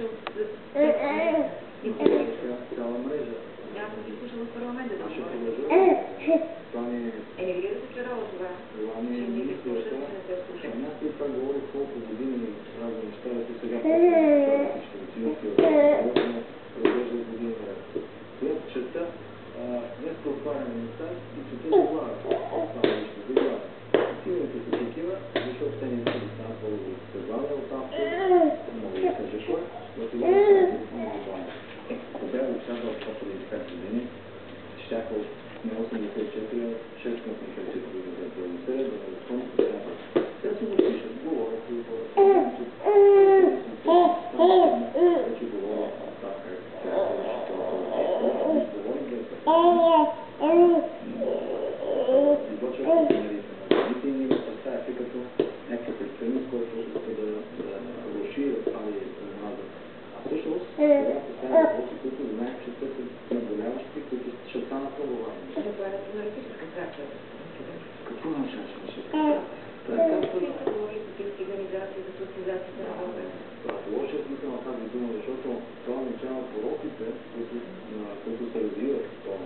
се от... Цяла мрежа. Аз съм ги слушала в парламента. Ще продължа. Това не е... Не ви ли да се вчерава това? Това не е мисълта. Някой това говори колко години разни неща, ето сега ще отивате от продължа години наред. Когато чета, днес отваряме места и чета доклада. Това е нещо доклада. Мотивите са такива, защото те не искат да станат по-добри. Предлагаме от автор, мога да кажа кой, но това е доклада. Победа обсъжда от 155 години, щяха от 84, 6 на 84 години да продължат, да не разпомнят това. Те си го пишат, говорят и говорят. Вече говорят това, как излъчват примерите на родите и не представя се като някакъв екстремист, който иска да руши, да прави омраза. А всъщност, това представя въпроси, които знаят, че те са наболяващи, които ще станат много важни. Това е националистическа крачка. Какво означава националистическа крачка? Как говори за циганизация, за социализацията на България? Лошия смисъл на тази дума, защото това означава пороките, които се развиват в това.